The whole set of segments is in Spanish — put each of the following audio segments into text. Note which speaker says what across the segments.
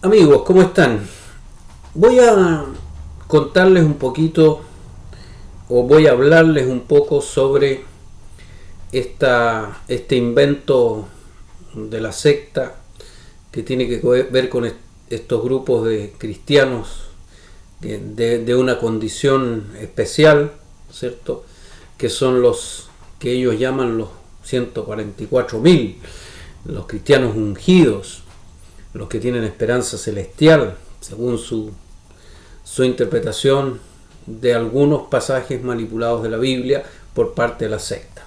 Speaker 1: Amigos, ¿cómo están? Voy a contarles un poquito o voy a hablarles un poco sobre este invento de la secta que tiene que ver con estos grupos de cristianos de una condición especial, ¿cierto? Que son los que ellos llaman los 144.000, los cristianos ungidos, los que tienen esperanza celestial, según su interpretación de algunos pasajes manipulados de la Biblia por parte de la secta.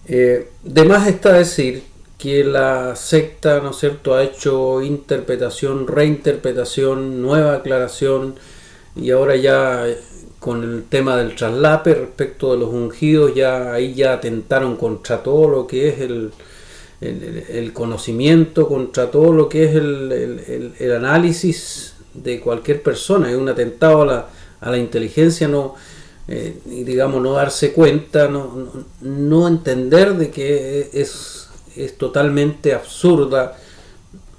Speaker 1: De más está decir que la secta, ¿no es cierto?, ha hecho interpretación, reinterpretación, nueva aclaración, y ahora ya con el tema del traslape respecto de los ungidos, ahí ya atentaron contra todo lo que es el conocimiento, contra todo lo que es el análisis de cualquier persona. Es un atentado a la inteligencia, digamos, no darse cuenta, no entender de que es totalmente absurda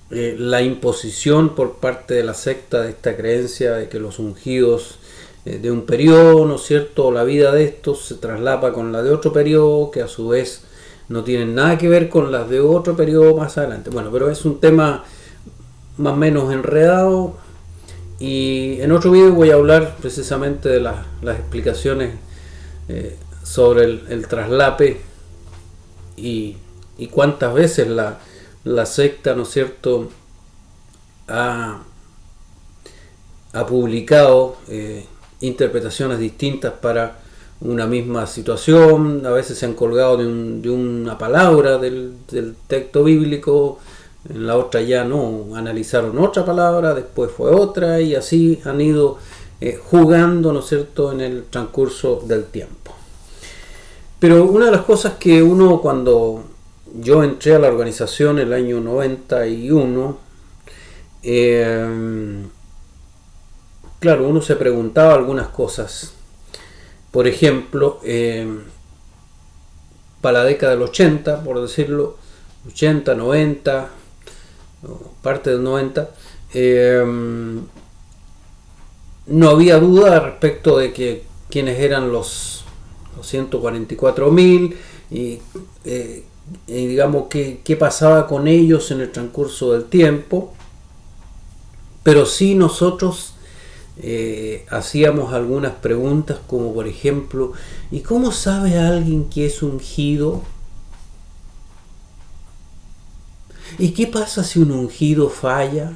Speaker 1: la imposición por parte de la secta de esta creencia de que los ungidos de un periodo, ¿no es cierto?, la vida de estos se traslapa con la de otro periodo, que a su vez no tienen nada que ver con las de otro periodo más adelante. Bueno, pero es un tema más o menos enredado, y en otro video voy a hablar precisamente de las explicaciones sobre el traslape y cuántas veces la secta, ¿no es cierto?, ha publicado interpretaciones distintas para una misma situación. A veces se han colgado de una palabra del texto bíblico, en la otra ya no, analizaron otra palabra, después fue otra, y así han ido jugando, ¿no es cierto?, en el transcurso del tiempo. Pero una de las cosas que uno, cuando yo entré a la organización el año 91, claro, uno se preguntaba algunas cosas. Por ejemplo, para la década del 80, por decirlo, 80, 90, parte del 90, no había duda respecto de que quiénes eran los 144.000 y digamos qué pasaba con ellos en el transcurso del tiempo. Pero sí nosotros hacíamos algunas preguntas, como por ejemplo, ¿y cómo sabe alguien que es ungido? ¿Y qué pasa si un ungido falla?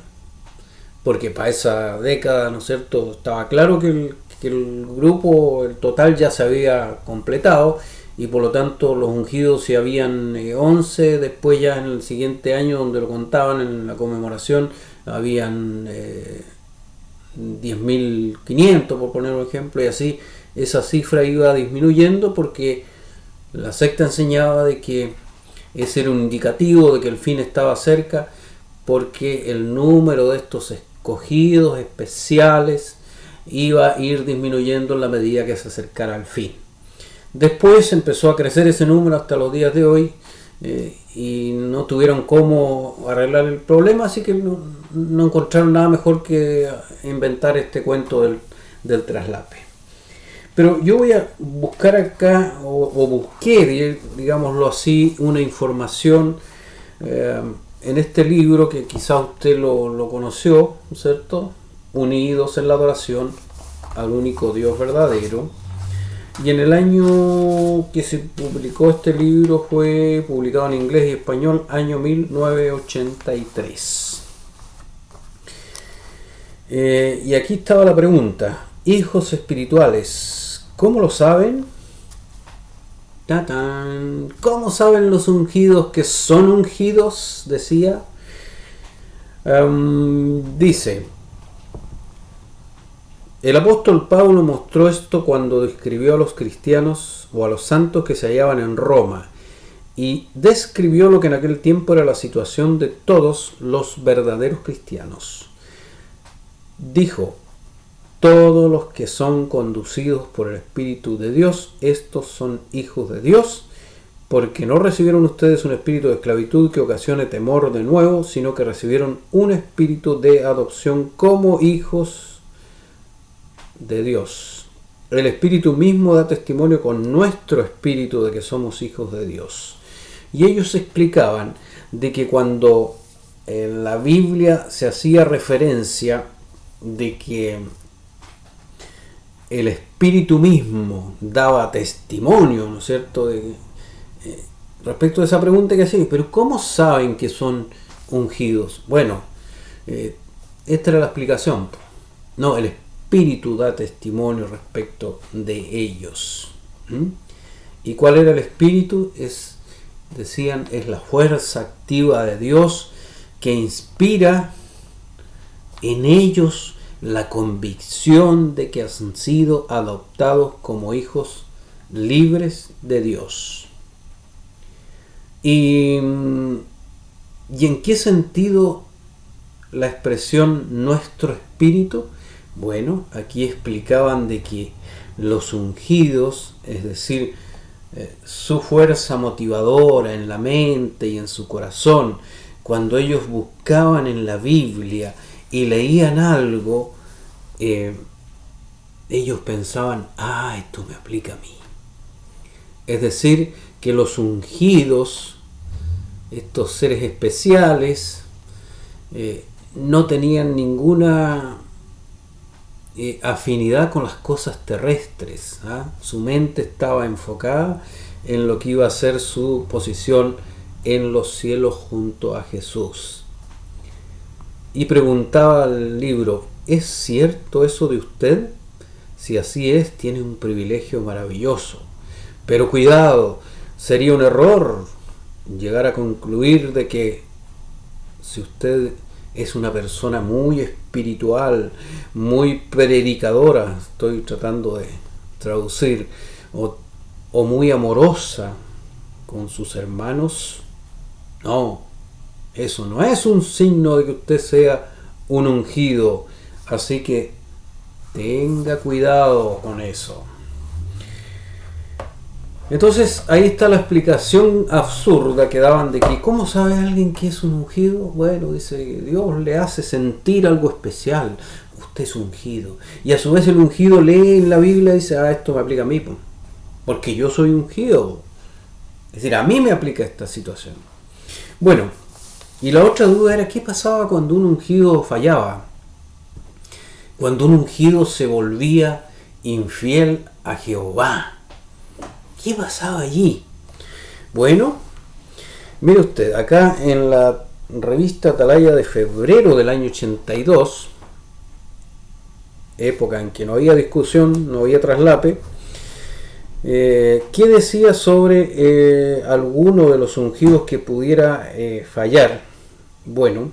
Speaker 1: Porque para esa década, ¿no es cierto?, estaba claro que el grupo, el total, ya se había completado, y por lo tanto los ungidos, si habían 11, después ya en el siguiente año, donde lo contaban en la conmemoración, habían 10.500, por poner un ejemplo, y así esa cifra iba disminuyendo, porque la secta enseñaba de que ese era un indicativo de que el fin estaba cerca, porque el número de estos escogidos especiales iba a ir disminuyendo en la medida que se acercara al fin. Después empezó a crecer ese número hasta los días de hoy, y no tuvieron cómo arreglar el problema, así que no encontraron nada mejor que inventar este cuento del traslape. Pero yo voy a buscar acá, o busqué, digámoslo así, una información en este libro que quizás usted lo conoció, ¿cierto? Unidos en la adoración al único Dios verdadero. Y en el año que se publicó este libro, fue publicado en inglés y español, año 1983. Y aquí estaba la pregunta: hijos espirituales, ¿cómo lo saben? ¡Tatán! ¿Cómo saben los ungidos que son ungidos? Decía. Dice: el apóstol Pablo mostró esto cuando describió a los cristianos o a los santos que se hallaban en Roma, y describió lo que en aquel tiempo era la situación de todos los verdaderos cristianos. Dijo: todos los que son conducidos por el Espíritu de Dios, estos son hijos de Dios, porque no recibieron ustedes un espíritu de esclavitud que ocasione temor de nuevo, sino que recibieron un espíritu de adopción como hijos de Dios. El Espíritu mismo da testimonio con nuestro espíritu de que somos hijos de Dios. Y ellos explicaban de que cuando en la Biblia se hacía referencia de que el Espíritu mismo daba testimonio, ¿no es cierto?, respecto a esa pregunta que hacía, pero ¿cómo saben que son ungidos? Bueno, esta era la explicación. No, el Espíritu da testimonio respecto de ellos. ¿Y cuál era el Espíritu? Decían, es la fuerza activa de Dios que inspira en ellos la convicción de que han sido adoptados como hijos libres de Dios. ¿Y en qué sentido la expresión nuestro espíritu? Bueno, aquí explicaban de que los ungidos, es decir, su fuerza motivadora en la mente y en su corazón, cuando ellos buscaban en la Biblia y leían algo, ellos pensaban, esto me aplica a mí. Es decir, que los ungidos, estos seres especiales, no tenían ninguna afinidad con las cosas terrestres. Su mente estaba enfocada en lo que iba a ser su posición en los cielos junto a Jesús. Y preguntaba al libro, ¿es cierto eso de usted? Si así es, tiene un privilegio maravilloso. Pero cuidado, sería un error llegar a concluir de que si usted es una persona muy espiritual, muy predicadora, estoy tratando de traducir, o muy amorosa con sus hermanos, no, eso no es un signo de que usted sea un ungido, así que tenga cuidado con eso. Entonces ahí está la explicación absurda que daban de que ¿cómo sabe alguien que es un ungido? Bueno, dice, Dios le hace sentir algo especial. Usted es ungido. Y a su vez el ungido lee en la Biblia y dice, esto me aplica a mí, porque yo soy ungido. Es decir, a mí me aplica esta situación. Bueno, y la otra duda era ¿qué pasaba cuando un ungido fallaba? Cuando un ungido se volvía infiel a Jehová. ¿Qué pasaba allí? Bueno, mire usted, acá en la revista Atalaya de febrero del año 82, época en que no había discusión, no había traslape, ¿qué decía sobre alguno de los ungidos que pudiera fallar? Bueno,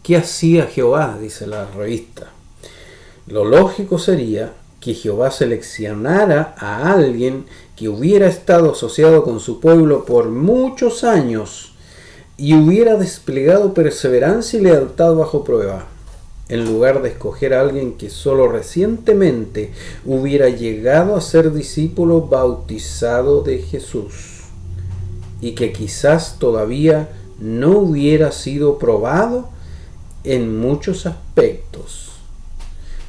Speaker 1: ¿qué hacía Jehová? Dice la revista. Lo lógico sería que Jehová seleccionara a alguien que hubiera estado asociado con su pueblo por muchos años y hubiera desplegado perseverancia y lealtad bajo prueba, en lugar de escoger a alguien que solo recientemente hubiera llegado a ser discípulo bautizado de Jesús y que quizás todavía no hubiera sido probado en muchos aspectos.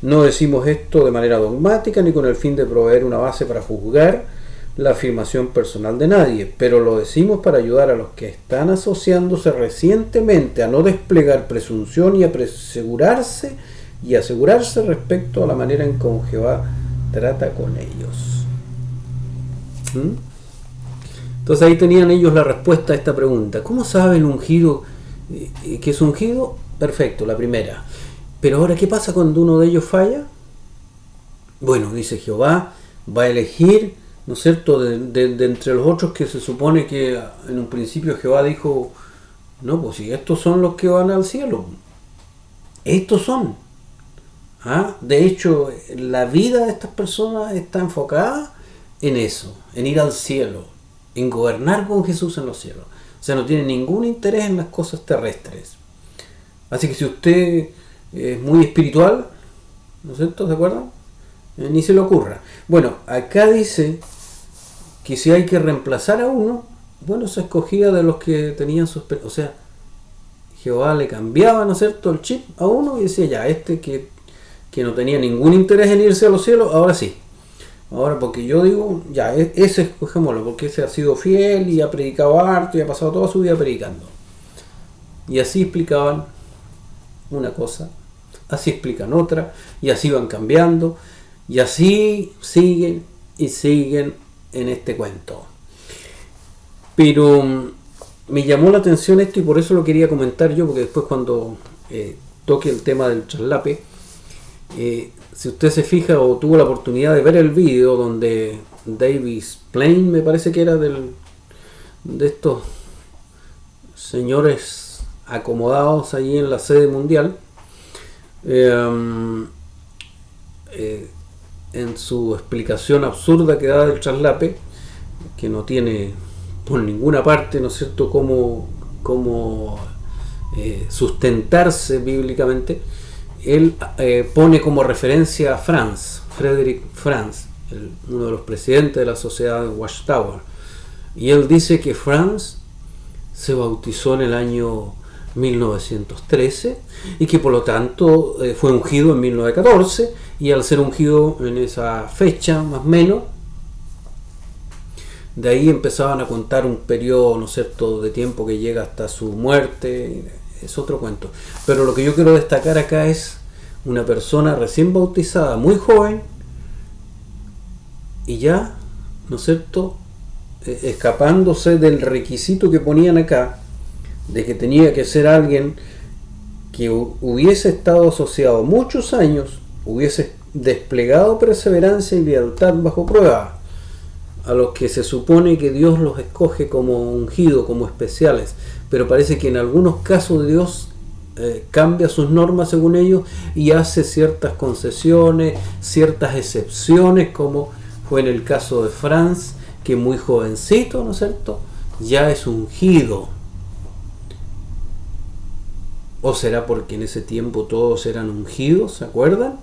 Speaker 1: No decimos esto de manera dogmática ni con el fin de proveer una base para juzgar la afirmación personal de nadie, pero lo decimos para ayudar a los que están asociándose recientemente a no desplegar presunción y a asegurarse respecto a la manera en que Jehová trata con ellos. Entonces ahí tenían ellos la respuesta a esta pregunta. ¿Cómo sabe el ungido que es ungido? Perfecto, la primera. Pero ahora, ¿qué pasa cuando uno de ellos falla? Bueno, dice Jehová, va a elegir, ¿no es cierto?, de entre los otros que se supone que en un principio Jehová dijo, no, pues si estos son los que van al cielo. Estos son. De hecho, la vida de estas personas está enfocada en eso, en ir al cielo, en gobernar con Jesús en los cielos. O sea, no tiene ningún interés en las cosas terrestres. Así que si usted es muy espiritual, ¿no es cierto? ¿De acuerdo? Ni se le ocurra. Bueno, acá dice que si hay que reemplazar a uno, bueno, se escogía de los que tenían sus... O sea, Jehová le cambiaba, ¿no es cierto?, el chip a uno y decía, ya, este que no tenía ningún interés en irse a los cielos, ahora sí. Ahora, porque yo digo, ya, ese escogémoslo, porque ese ha sido fiel y ha predicado harto y ha pasado toda su vida predicando. Y así explicaban una cosa, así explican otra, y así van cambiando, y así siguen y siguen en este cuento. Pero me llamó la atención esto y por eso lo quería comentar yo, porque después cuando toque el tema del traslape, si usted se fija o tuvo la oportunidad de ver el vídeo donde Davis Plain, me parece que era de estos señores acomodados allí en la sede mundial, en su explicación absurda que da del traslape, que no tiene por ninguna parte, ¿no es cierto?, cómo sustentarse bíblicamente, él pone como referencia a Frederick Franz, uno de los presidentes de la sociedad de Watchtower, y él dice que Franz se bautizó en el año 1913 y que por lo tanto fue ungido en 1914, y al ser ungido en esa fecha más o menos, de ahí empezaban a contar un periodo, ¿no es cierto?, de tiempo que llega hasta su muerte. Es otro cuento. Pero lo que yo quiero destacar acá es una persona recién bautizada, muy joven, y ya, ¿no es cierto?, escapándose del requisito que ponían acá, de que tenía que ser alguien que hubiese estado asociado muchos años, hubiese desplegado perseverancia y lealtad bajo prueba, a los que se supone que Dios los escoge como ungidos, como especiales, pero parece que en algunos casos Dios cambia sus normas según ellos y hace ciertas concesiones, ciertas excepciones, como fue en el caso de Franz, que muy jovencito, ¿no es cierto?, ya es ungido. ¿O será porque en ese tiempo todos eran ungidos, se acuerdan?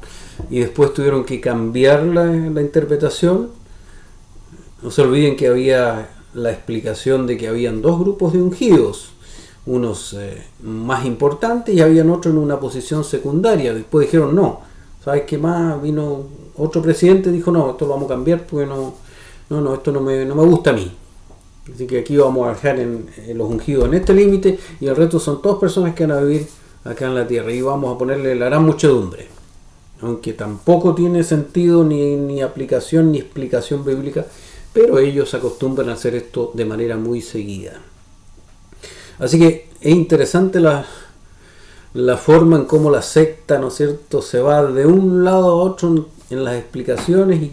Speaker 1: Y después tuvieron que cambiar la interpretación. No se olviden que había la explicación de que habían dos grupos de ungidos, unos más importantes y habían otros en una posición secundaria. Después dijeron, no, ¿sabes qué más? Vino otro presidente y dijo, no, esto lo vamos a cambiar porque esto no me gusta a mí. Así que aquí vamos a dejar en los ungidos en este límite y el resto son todas personas que van a vivir acá en la tierra y vamos a ponerle la gran muchedumbre. Aunque tampoco tiene sentido ni aplicación ni explicación bíblica, pero ellos acostumbran a hacer esto de manera muy seguida. Así que es interesante la forma en cómo la secta, ¿no es cierto?, se va de un lado a otro en las explicaciones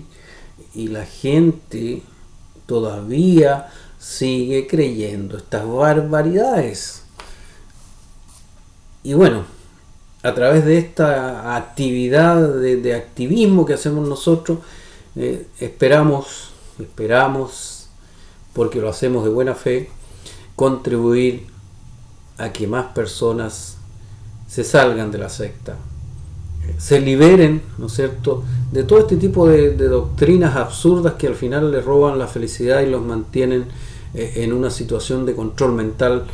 Speaker 1: y la gente todavía sigue creyendo estas barbaridades. Y bueno, a través de esta actividad de activismo que hacemos nosotros, esperamos, porque lo hacemos de buena fe, contribuir a que más personas se salgan de la secta, se liberen, ¿no es cierto?, de todo este tipo de doctrinas absurdas que al final les roban la felicidad y los mantienen en una situación de control mental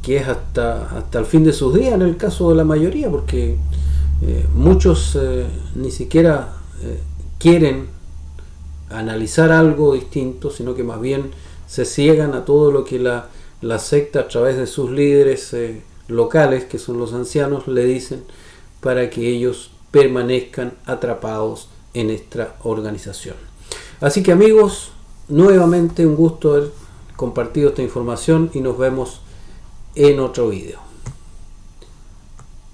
Speaker 1: que es hasta el fin de sus días en el caso de la mayoría, porque muchos ni siquiera quieren analizar algo distinto, sino que más bien se ciegan a todo lo que la secta a través de sus líderes locales, que son los ancianos, le dicen para que ellos permanezcan atrapados en esta organización. Así que amigos, nuevamente un gusto haber compartido esta información y nos vemos en otro video.